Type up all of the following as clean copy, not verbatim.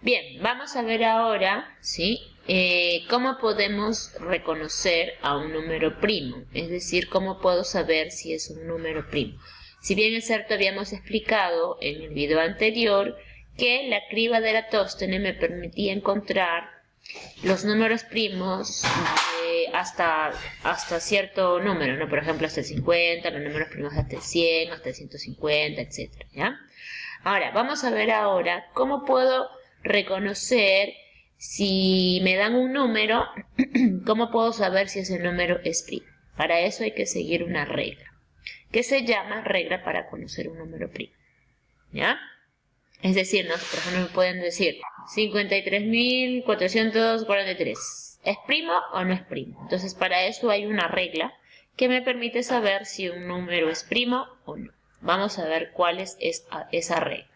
Bien, vamos a ver ahora, ¿sí? Cómo podemos reconocer a un número primo, es decir, cómo puedo saber si es un número primo. Si bien es cierto, habíamos explicado en el video anterior que la criba de Eratóstenes me permitía encontrar los números primos hasta cierto número, ¿no? Por ejemplo, hasta el 50, los números primos hasta el 100, hasta el 150, etc. ¿Ya? Ahora, vamos a ver ahora cómo puedo reconocer si me dan un número, cómo puedo saber si ese número es primo. Para eso hay que seguir una regla, que se llama regla para conocer un número primo. ¿Ya? Es decir, ¿no? Por ejemplo, me pueden decir 53.443. ¿Es primo o no es primo? Entonces, para eso hay una regla que me permite saber si un número es primo o no. Vamos a ver cuál es esa regla.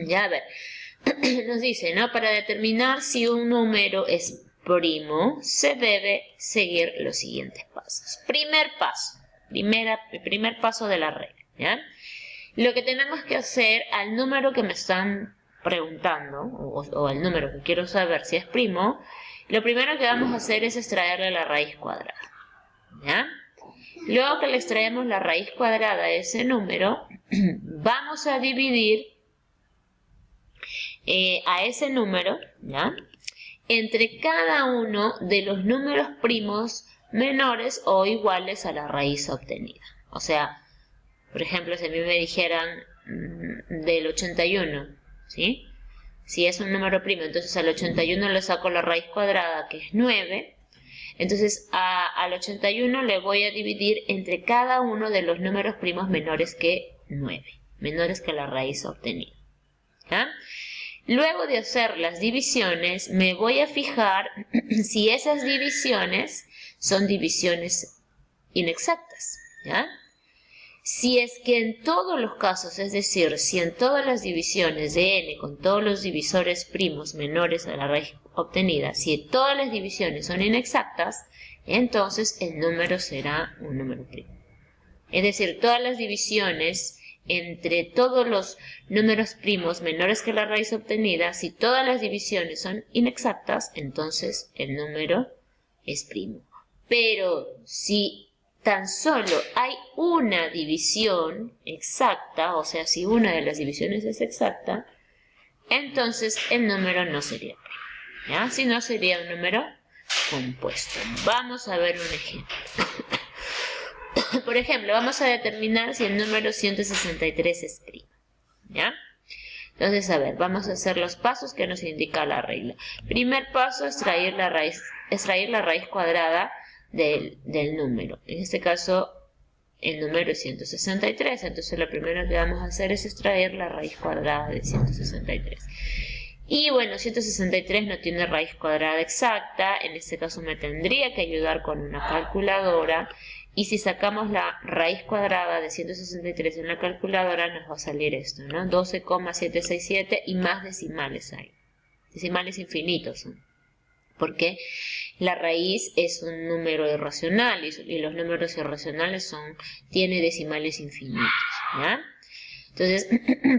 Ya, a ver. Nos dice, ¿no? Para determinar si un número es primo, se debe seguir los siguientes pasos. Primer paso. Primer paso de la regla, ¿ya? Lo que tenemos que hacer al número que me están preguntando, o al número que quiero saber si es primo, lo primero que vamos a hacer es extraerle la raíz cuadrada, ¿ya? Luego que le extraemos la raíz cuadrada a ese número, vamos a dividir a ese número, ¿ya?, entre cada uno de los números primos menores o iguales a la raíz obtenida. O sea, por ejemplo, si a mí me dijeran del 81, ¿sí? Si es un número primo, entonces al 81 le saco la raíz cuadrada, que es 9. Entonces al 81 le voy a dividir entre cada uno de los números primos menores que 9, menores que la raíz obtenida, ¿ya? Luego de hacer las divisiones, me voy a fijar si esas divisiones son divisiones inexactas, ¿ya? Si es que en todos los casos, es decir, si en todas las divisiones de n con todos los divisores primos menores a la raíz obtenida, si todas las divisiones son inexactas, entonces el número será un número primo. Es decir, todas las divisiones entre todos los números primos menores que la raíz obtenida, si todas las divisiones son inexactas, entonces el número es primo. Pero si tan solo hay una división exacta, o sea, si una de las divisiones es exacta, entonces el número no sería primo, ¿ya? Si no, sería un número compuesto. Vamos a ver un ejemplo. Por ejemplo, vamos a determinar si el número 163 es primo, ¿ya? Entonces, a ver, vamos a hacer los pasos que nos indica la regla. Primer paso, extraer la raíz cuadrada del número. En este caso, el número es 163. Entonces, lo primero que vamos a hacer es extraer la raíz cuadrada de 163. Y bueno, 163 no tiene raíz cuadrada exacta. En este caso me tendría que ayudar con una calculadora. Y si sacamos la raíz cuadrada de 163 en la calculadora, nos va a salir esto, ¿no? 12,767 y más decimales hay. Decimales infinitos son. Porque la raíz es un número irracional y los números irracionales tienen decimales infinitos, ¿ya? Entonces,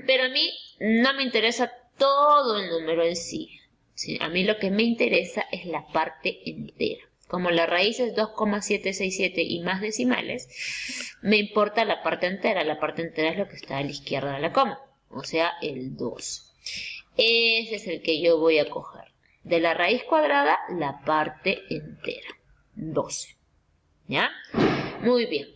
pero a mí no me interesa todo el número en sí, ¿sí? A mí lo que me interesa es la parte entera. Como la raíz es 2,767 y más decimales, me importa la parte entera. La parte entera es lo que está a la izquierda de la coma, o sea, el 2. Ese es el que yo voy a coger. De la raíz cuadrada, la parte entera, 12. ¿Ya? Muy bien.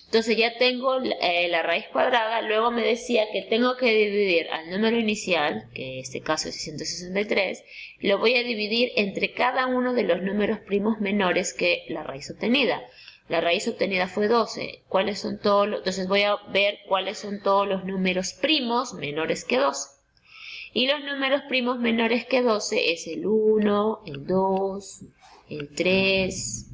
Entonces ya tengo la raíz cuadrada. Luego me decía que tengo que dividir al número inicial, que en este caso es 163, lo voy a dividir entre cada uno de los números primos menores que la raíz obtenida. La raíz obtenida fue 12. ¿Cuáles son todos los? Entonces voy a ver cuáles son todos los números primos menores que 12. Y los números primos menores que 12 es el 1, el 2, el 3,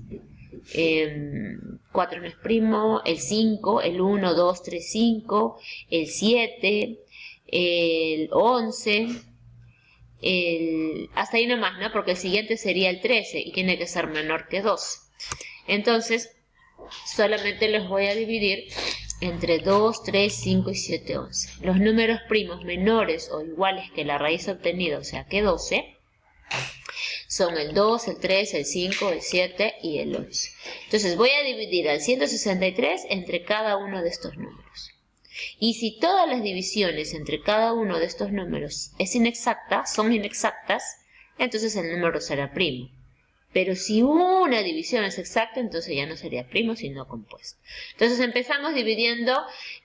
el 4 no es primo, el 5, el 1, 2, 3, 5, el 7, el 11, hasta ahí nomás, ¿no? Porque el siguiente sería el 13 y tiene que ser menor que 12. Entonces, solamente los voy a dividir entre 2, 3, 5 y 7, 11. Los números primos menores o iguales que la raíz obtenida, o sea que 12, son el 2, el 3, el 5, el 7 y el 11. Entonces voy a dividir al 163 entre cada uno de estos números. Y si todas las divisiones entre cada uno de estos números son inexactas, entonces el número será primo. Pero si una división es exacta, entonces ya no sería primo, sino compuesto. Entonces empezamos dividiendo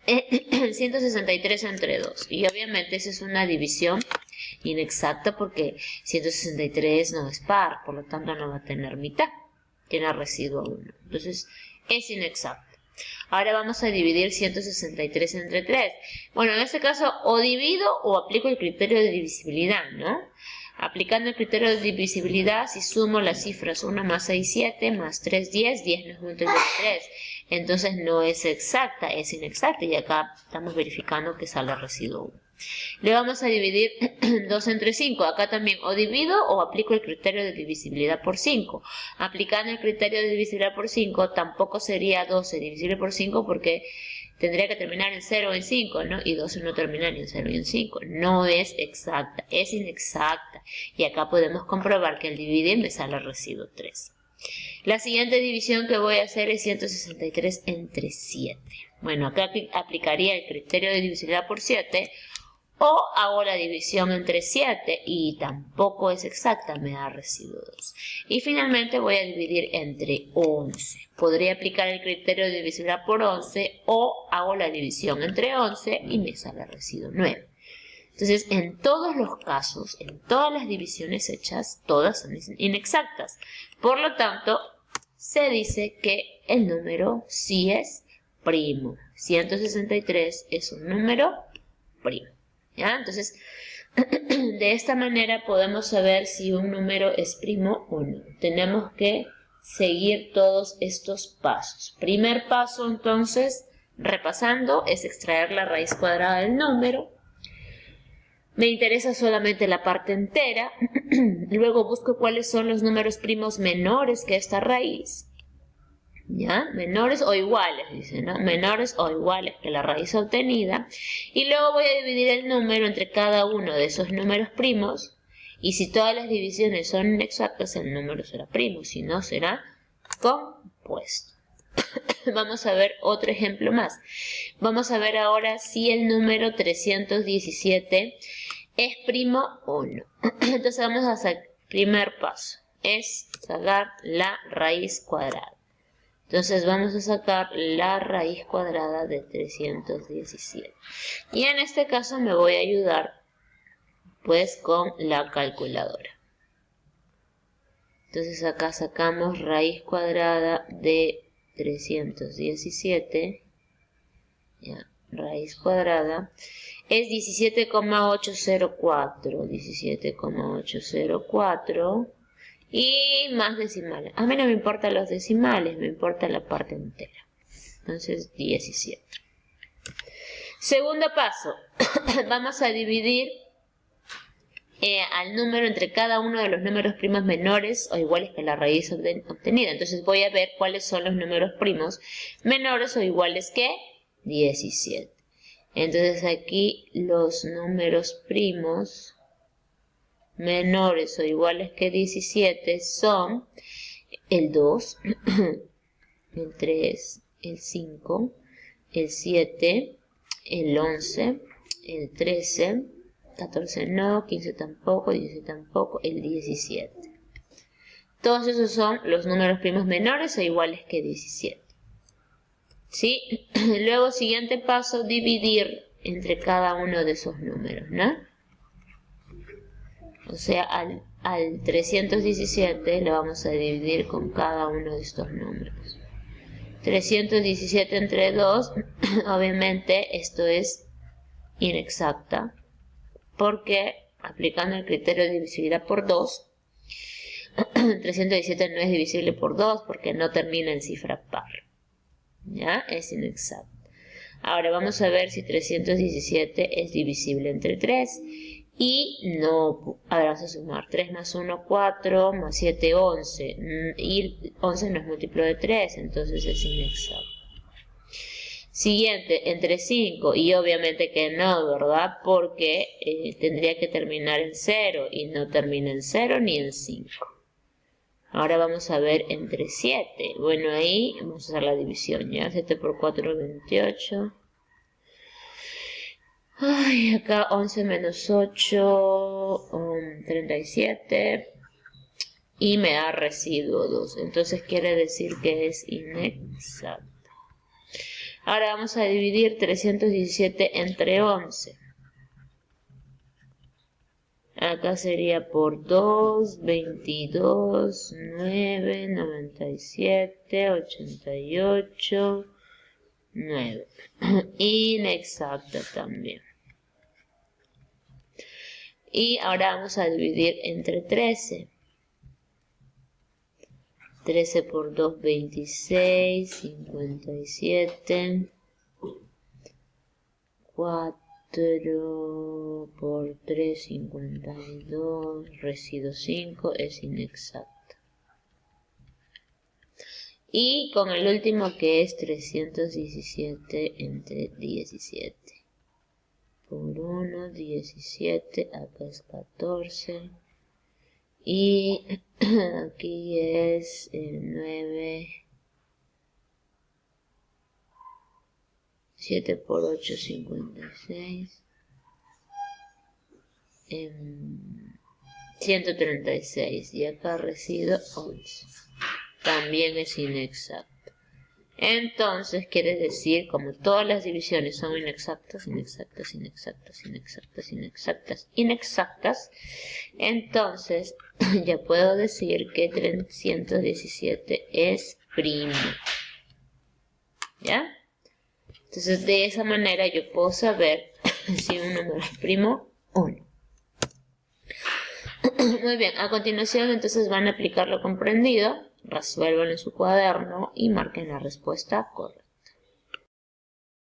163 entre 2. Y obviamente esa es una división inexacta porque 163 no es par, por lo tanto no va a tener mitad, tiene residuo 1. Entonces es inexacta. Ahora vamos a dividir 163 entre 3. Bueno, en este caso o divido o aplico el criterio de divisibilidad, ¿no? Aplicando el criterio de divisibilidad, si sumo las cifras 1 más 6, 7, más 3, 10, 10 no es múltiplo de 3. Entonces no es exacta, es inexacta. Y acá estamos verificando que sale residuo 1. Le vamos a dividir 2 entre 5. Acá también o divido o aplico el criterio de divisibilidad por 5. Aplicando el criterio de divisibilidad por 5, tampoco sería 12 divisible por 5 porque tendría que terminar en 0 o en 5, ¿no? Y 12 no termina ni en 0 ni en 5. No es exacta, es inexacta. Y acá podemos comprobar que al dividir me sale residuo 3. La siguiente división que voy a hacer es 163 entre 7. Bueno, acá aplicaría el criterio de divisibilidad por 7 o hago la división entre 7 y tampoco es exacta, me da residuo 2. Y finalmente voy a dividir entre 11. Podría aplicar el criterio de divisibilidad por 11 o hago la división entre 11 y me sale residuo 9. Entonces, en todos los casos, en todas las divisiones hechas, todas son inexactas. Por lo tanto, se dice que el número sí es primo. 163 es un número primo. ¿Ya? Entonces, de esta manera podemos saber si un número es primo o no. Tenemos que seguir todos estos pasos. Primer paso, entonces, repasando, es extraer la raíz cuadrada del número. Me interesa solamente la parte entera. Luego busco cuáles son los números primos menores que esta raíz. ¿Ya? Menores o iguales, dice, ¿no? Menores o iguales que la raíz obtenida. Y luego voy a dividir el número entre cada uno de esos números primos. Y si todas las divisiones son inexactas, el número será primo. Si no, será compuesto. Vamos a ver otro ejemplo más. Vamos a ver ahora si el número 317 es primo o no. Entonces vamos a hacer el primer paso. Es sacar la raíz cuadrada. Entonces vamos a sacar la raíz cuadrada de 317. Y en este caso me voy a ayudar pues con la calculadora. Entonces acá sacamos raíz cuadrada de 317. Ya, raíz cuadrada es 17,804. 17,804. Y más decimales. A mí no me importan los decimales, me importa la parte entera. Entonces 17. Segundo paso. Vamos a dividir al número entre cada uno de los números primos menores o iguales que la raíz obtenida. Entonces voy a ver cuáles son los números primos menores o iguales que 17. Entonces aquí los números primos menores o iguales que 17 son el 2, el 3, el 5, el 7, el 11, el 13, 14 no, 15 tampoco, 16 tampoco, el 17. Todos esos son los números primos menores o iguales que 17. ¿Sí? Luego, siguiente paso, dividir entre cada uno de esos números, ¿no? O sea, al 317 lo vamos a dividir con cada uno de estos números. 317 entre 2, obviamente esto es inexacta, porque aplicando el criterio de divisibilidad por 2, 317 no es divisible por 2 porque no termina en cifra par. ¿Ya? Es inexacta. Ahora vamos a ver si 317 es divisible entre 3. Y no, a ver, vamos a sumar 3 más 1, 4, más 7, 11. Y 11 no es múltiplo de 3, entonces es inexacto. Siguiente, entre 5 y obviamente que no, ¿verdad? Porque tendría que terminar en 0 y no termina en 0 ni en 5. Ahora vamos a ver entre 7. Bueno, ahí vamos a hacer la división, ¿ya? 7 por 4, 28. Ay, acá 11 menos 8, 37. Y me da residuo 2. Entonces quiere decir que es inexacto. Ahora vamos a dividir 317 entre 11. Acá sería por 2, 22, 9, 97, 88, 9. Inexacta también. Y ahora vamos a dividir entre 13. 13 por 2, 26, 57, 4 por 3, 52, residuo 5, es inexacto. Y con el último que es 317 entre 17. Por 1, 17, acá es 14. Y aquí es 9, 7 por 8, 56, 136, y acá residuo 11, también es inexacto. Entonces quiere decir, como todas las divisiones son inexactas, inexactas, entonces ya puedo decir que 317 es primo. ¿Ya? Entonces de esa manera yo puedo saber si un número es primo o no. Muy bien, a continuación entonces van a aplicar lo comprendido, resuelvan en su cuaderno y marquen la respuesta correcta.